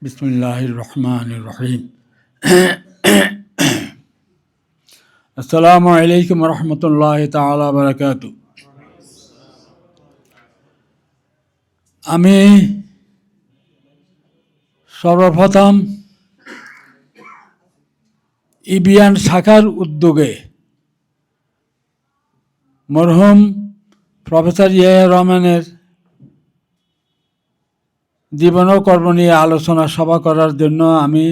বিসমিল্লাহির রহমানির রহিম। আসসালামু আলাইকুম রহমতুল্লাহি তাআলা বারাকাতু। আমি সর্বপ্রথম ইবিয়ান শাখার উদ্যোগে মরহুম প্রফেসর ইয়াহিয়া রহমানের জীবন ও কর্ম নিয়ে আলোচনা সভা করার জন্য আমি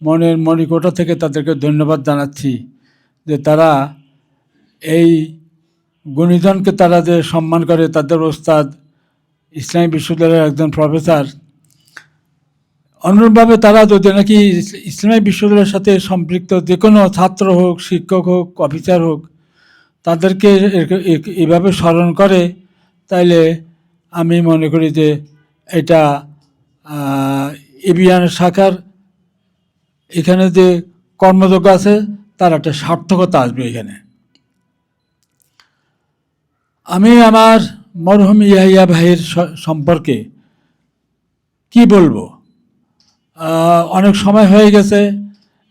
মনের মণিকোঠা থেকে তাদেরকে ধন্যবাদ জানাচ্ছি যে তারা এই গুণীজনকে তারা যে সম্মান করে, তাদের ওস্তাদ ইসলামী বিশ্ববিদ্যালয়ের একজন প্রফেসর, অনুরূপভাবে তারা যদি নাকি ইসলামী বিশ্ববিদ্যালয়ের সাথে সম্পৃক্ত যে কোনো ছাত্র হোক, শিক্ষক হোক, অফিসার হোক, তাদেরকে এভাবে স্মরণ করে, তাইলে আমি মনে করি যে এটা ইবিয়ান শাখার এখানে যে কর্মযোগ্য আছে তার একটা সার্থকতা আসবে এখানে। আমি আমার মরহুম ইয়াহিয়া ভাইয়ের সম্পর্কে কি বলবো, অনেক সময় হয়ে গেছে,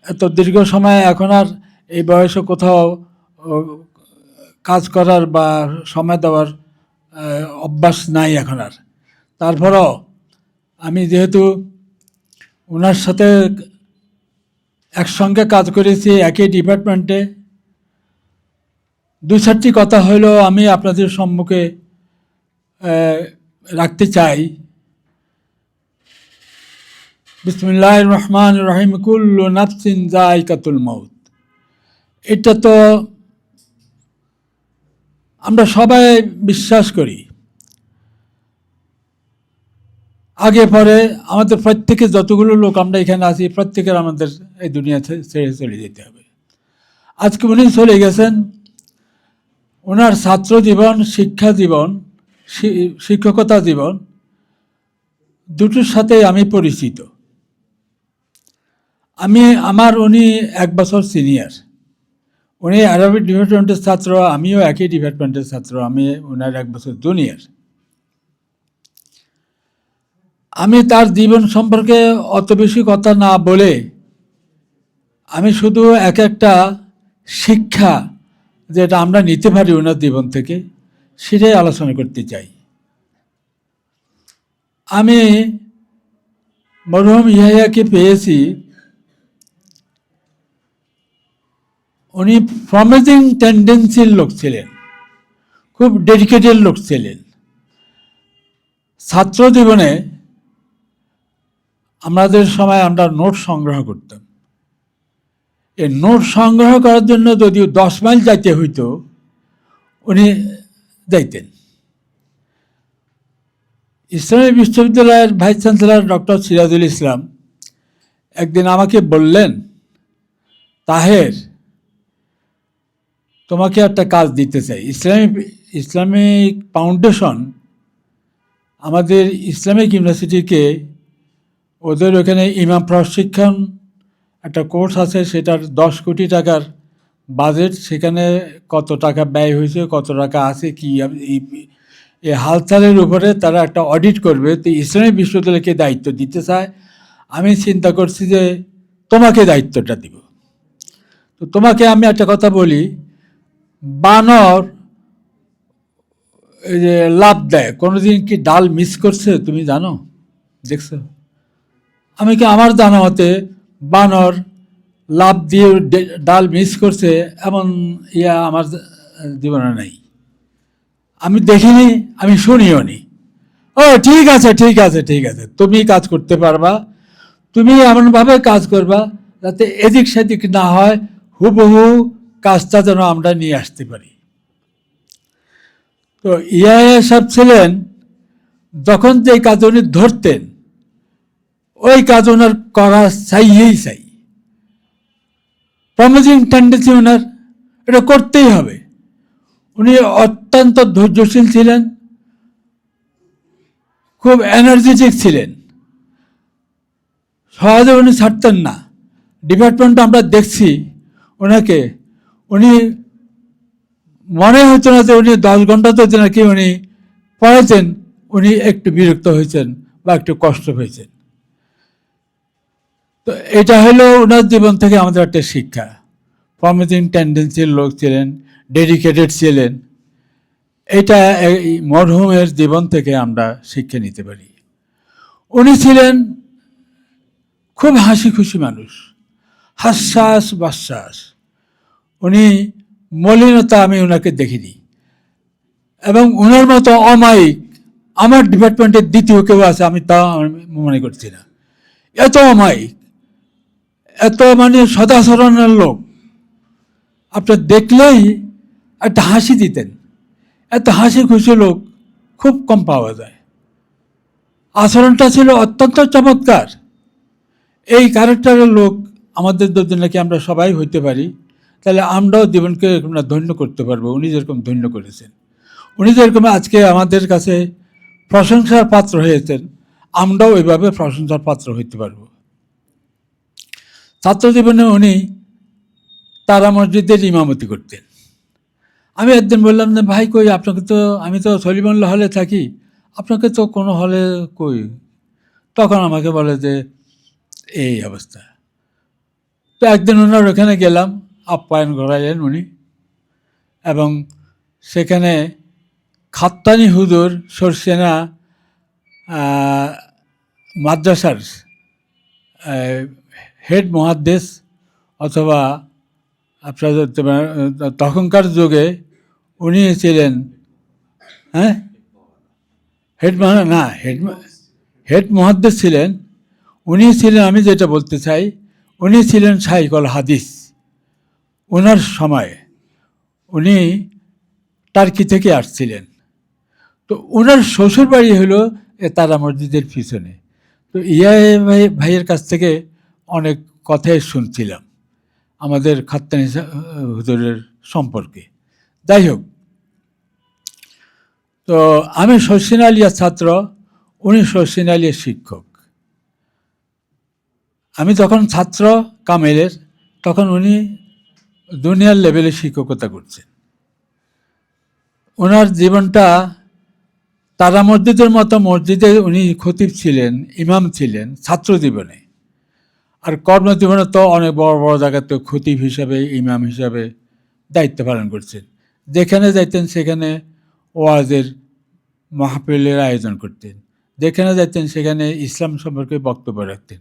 এত দীর্ঘ সময় এখন আর এই বয়সে কোথাও কাজ করার বা সময় দেওয়ার অভ্যাস নাই এখন আর। তারপরও আমি যেহেতু ওনার সাথে একসঙ্গে কাজ করেছি একই ডিপার্টমেন্টে, দুই চারটি কথা হইল আমি আপনাদের সম্মুখে রাখতে চাই। বিসমিল্লাহির রহমানির রহিম। কুল্লু নাফসিন যায়কাতুল মাউত। এটা তো আমরা সবাই বিশ্বাস করি। আগে পরে আমাদের প্রত্যেকে, যতগুলো লোক আমরা এখানে আছি, প্রত্যেকের আমাদের এই দুনিয়া ছেড়ে চলে যেতে হবে। আজকে উনি চলে গেছেন, ওনার ছাত্র জীবন, শিক্ষা জীবন, শিক্ষকতা জীবন দুটোর সাথে আমি পরিচিত। উনি 1 বছর সিনিয়র। উনি আরবিক ডিপার্টমেন্টের ছাত্র, আমিও একই ডিপার্টমেন্টের ছাত্র। আমি ওনার 1 বছর জুনিয়র। আমি তার জীবন সম্পর্কে অত বেশি কথা না বলে আমি শুধু একটা শিক্ষা যেটা আমরা নিতে পারি ওনার জীবন থেকে, সেটাই আলোচনা করতে চাই। আমি মরহুম ইয়াহিয়াকে পেয়েছি, উনি প্রমিজিং টেন্ডেন্সির লোক ছিলেন, খুব ডেডিকেটেড লোক ছিলেন। ছাত্র জীবনে আমাদের সময় আমরা নোট সংগ্রহ করতাম। এই নোট সংগ্রহ করার জন্য যদিও 10 মাইল যাইতে হইতো, উনি যাইতেন। ইসলামী বিশ্ববিদ্যালয়ের vice chancellor doctor Sirajul Islam একদিন আমাকে বললেন, তাহের, তোমাকে একটা কাজ দিতে চাই। ইসলামিক ফাউন্ডেশন আমাদের ইসলামিক ইউনিভার্সিটিকে, ওদের ওখানে ইমাম প্রশিক্ষণ একটা কোর্স আছে, সেটার 10 কোটি টাকার বাজেট। সেখানে কত টাকা ব্যয় হয়েছে, কত টাকা আছে, কি এই হালচালের উপরে তারা একটা অডিট করবে। তো ইসলামী বিশ্ববিদ্যালয়কে দায়িত্ব দিতে চায়। আমি চিন্তা করছি যে তোমাকে দায়িত্বটা দিব। তো তোমাকে আমি একটা কথা বলি, বানর এই যে লাভ দেয়, কোনোদিন কি ডাল মিস করছে তুমি জানো, দেখছো? আমি কি আমার জানা মতে বানর লাভ দিয়ে ডাল মিস করছে এমন আমার জীবনে নাই। আমি দেখিনি, আমি শুনিও নি। ও ঠিক আছে, ঠিক আছে, ঠিক আছে, তুমি কাজ করতে পারবা, তুমি এমনভাবে কাজ করবা যাতে এদিক সেদিক না হয়, হুবহু কাজটা যেন আমরা নিয়ে আসতে পারি। তো ইয়াহিয়া সাহেব ছিলেন, যখন যে কাজ উনি ধরতেন ওই কাজ ওনার করা চাইয়েই চাই। প্রমিজিং টেন্ডেন্সি ওনার, এটা করতেই হবে। উনি অত্যন্ত ধৈর্যশীল ছিলেন, খুব এনার্জেটিক ছিলেন, সহজে উনি ছাড়তেন না। ডিপার্টমেন্ট আমরা দেখছি ওনাকে, উনি মনে হতো না যে উনি 10 ঘন্টা যদি নাকি উনি পড়েছেন, উনি একটু বিরক্ত হয়েছেন বা একটু কষ্ট হয়েছেন। তো এটা হলো ওনার জীবন থেকে আমাদের একটা শিক্ষা। প্রমিসিং টেন্ডেন্সির লোক ছিলেন, ডেডিকেটেড ছিলেন। এটা এই মরহুমের জীবন থেকে আমরা শিক্ষা নিতে পারি। উনি ছিলেন খুব হাসি খুশি মানুষ, হাস্যাস বাস্যাস। উনি মলিনতা আমি ওনাকে দেখিনি, এবং ওনার মতো অমায়িক আমার ডিপার্টমেন্টের দ্বিতীয় কেউ আছে আমি তা মনে করছি না। এত অমায়িক, এত মানে সদাচরণের লোক, আপনার দেখলেই একটা হাসি দিতেন। এত হাসি খুশি লোক খুব কম পাওয়া যায়। আচরণটা ছিল অত্যন্ত চমৎকার। এই ক্যারেক্টারের লোক আমাদের যদি নাকি আমরা সবাই হইতে পারি, তাহলে আমরাও জীবনকে ধন্য করতে পারবো। উনি যেরকম ধন্য করেছেন, উনি যেরকম আজকে আমাদের কাছে প্রশংসার পাত্র হয়েছেন, আমরাও ওইভাবে প্রশংসার পাত্র হইতে পারব। ছাত্র জীবনে উনি তারা মসজিদের ইমামতি করতেন। আমি একদিন বললাম যে ভাই কই আপনাকে তো, আমি তো সলিমুল্লাহ হলে থাকি, আপনাকে তো কোনো হলে কই। তখন আমাকে বলে যে এই অবস্থা। তো একদিন ওনার ওখানে গেলাম, আপ্যায়ন করাইলেন উনি, এবং সেখানে খাত্তানি হুজুর সরসেনা মাদ্রাসার হেড মুহাদ্দিস, অথবা আপনাদের তখনকার যুগে উনি ছিলেন হেড না হেড মুহাদ্দিস ছিলেন। উনি ছিলেন, আমি যেটা বলতে চাই, উনি ছিলেন শাইখুল হাদিস। ওনার সময় উনি টার্কি থেকে আসছিলেন। তো ওনার শ্বশুর বাড়ি হলো তারা মসজিদের পিছনে। তো ভাইয়ের কাছ থেকে অনেক কথাই শুনছিলাম আমাদের খাত্তানি হুজুরের সম্পর্কে। যাই হোক, তো আমি শহীন আলিয়ার ছাত্র, উনি শহীন আলিয়ার শিক্ষক। আমি যখন ছাত্র কামেলের, তখন উনি দুনিয়ার লেভেলে শিক্ষকতা করছেন। ওনার জীবনটা তারা মসজিদের মতো মসজিদে উনি খতিব ছিলেন, ইমাম ছিলেন ছাত্র জীবনে, আর কর্মজীবনে তো অনেক বড় বড় জায়গাতে খতিব হিসাবে, ইমাম হিসাবে দায়িত্ব পালন করছেন। যেখানে যাইতেন সেখানে ওয়াজের মাহফিলের আয়োজন করতেন, যেখানে যাইতেন সেখানে ইসলাম সম্পর্কে বক্তব্য রাখতেন,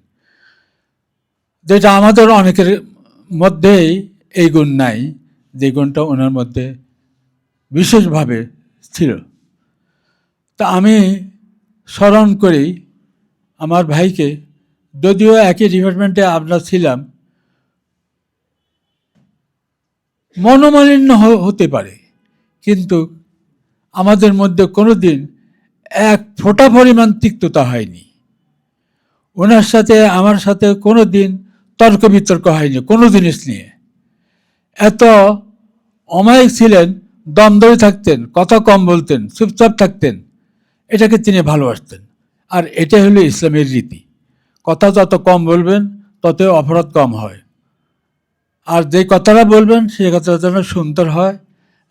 যেটা আমাদের অনেকের মধ্যেই এই গুণ নাই, যে গুণটা ওনার মধ্যে বিশেষভাবে ছিল। তা আমি স্মরণ করি আমার ভাইকে, যদিও একই ডিপার্টমেন্টে আমরা ছিলাম, মনোমালিন্য হতে পারে, কিন্তু আমাদের মধ্যে কোনো দিন এক ফোঁটা পরিমাণ তিক্ততা হয়নি। ওনার সাথে আমার সাথে কোনো দিন তর্ক বিতর্ক হয়নি কোনো জিনিস নিয়ে। এত অমায়িক ছিলেন, দম ধরে থাকতেন, কথা কম বলতেন, চুপচাপ থাকতেন। এটাকে তিনি ভালোবাসতেন, আর এটা হলো ইসলামের রীতি। কথা যত কম বলবেন তত অপরাধ কম হয়, আর যে কথাটা বলবেন সেই কথাটা যেন সুন্দর হয়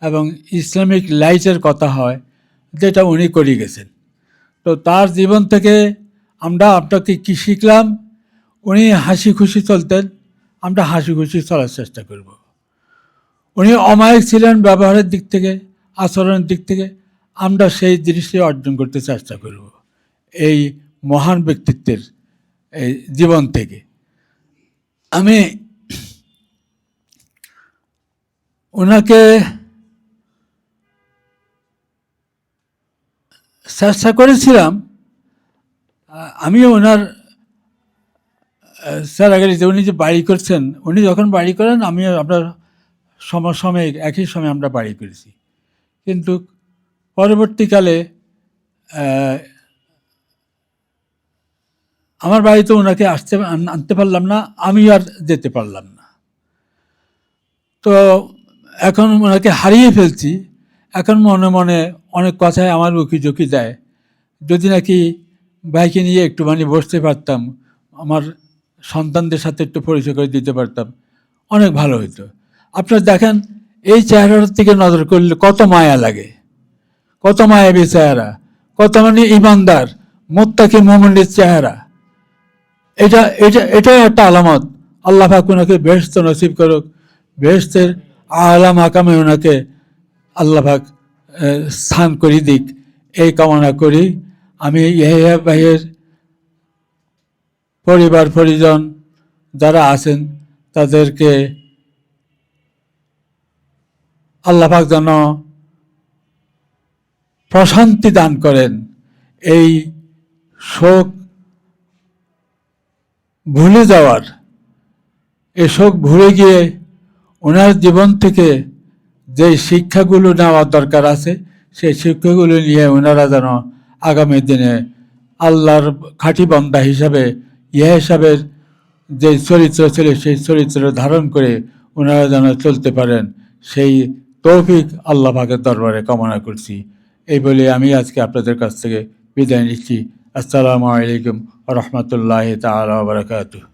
এবং ইসলামিক লাইটের কথা হয়, যেটা উনি করে গেছেন। তো তার জীবন থেকে আমরা আপনাকে কী শিখলাম? উনি হাসি খুশি চলতেন, আমরা হাসি খুশি চলার চেষ্টা করব। উনি অমায়িক ছিলেন ব্যবহারের দিক থেকে, আচরণের দিক থেকে, আমরা সেই জিনিসটি অর্জন করতে চেষ্টা করব এই মহান ব্যক্তিত্বের এই জীবন থেকে। আমি ওনাকে চেষ্টা করেছিলাম, আমিও ওনার স্যার আগে উনি যে বাড়ি করছেন, উনি যখন বাড়ি করেন আমিও আমরা সমসাময়িক একই সময় আমরা বাড়ি করেছি, কিন্তু পরবর্তীকালে আমার বাড়িতে ওনাকে আনতে পারলাম না, আমি আর যেতে পারলাম না। তো এখন ওনাকে হারিয়ে ফেলছি। এখন মনে মনে অনেক কথায় আমার উকিঝুঁকি দেয়, যদি নাকি ভাইকে নিয়ে একটুখানি বসতে পারতাম, আমার সন্তানদের সাথে একটু পরিচয় করে দিতে পারতাম, অনেক ভালো হতো। আপনারা দেখেন এই চেহারাটার দিকে নজর করলে কত মায়া লাগে, কত মায়াবী চেহারা, কত মানে ইমানদার মুত্তাকি মুমিনের চেহারা। এটা এটা এটাই একটা আলামত। আল্লাহ পাক ওনাকে বেহেশত নসিব করুক, বেহেশতের আলা মাকামে ওনাকে আল্লাহ পাক স্থান করে দিক, এই কামনা করি। আমি ইয়াহিয়া ভাইয়ের পরিবার পরিজন যারা আছেন তাদেরকে আল্লাহ পাক যেন প্রশান্তি দান করেন। এই শোক ভুলে যাওয়ার, এই শোক ভুলে গিয়ে ওনার জীবন থেকে যে শিক্ষাগুলো নেওয়ার দরকার আছে সেই শিক্ষাগুলো নিয়ে ওনারা যেন আগামী দিনে আল্লাহর খাঁটি বান্দা হিসাবে, ইহা হিসাবের যে চরিত্র ছিল সেই চরিত্র ধারণ করে ওনারা যেন চলতে পারেন, সেই তৌফিক আল্লাহ পাকের দরবারে কামনা করছি। এই বলে আমি আজকে আপনাদের কাছ থেকে বিদায় নিচ্ছি। আসসালামু আলাইকুম ওয়া রাহমাতুল্লাহি তাআলা ওয়া বারাকাতুহু।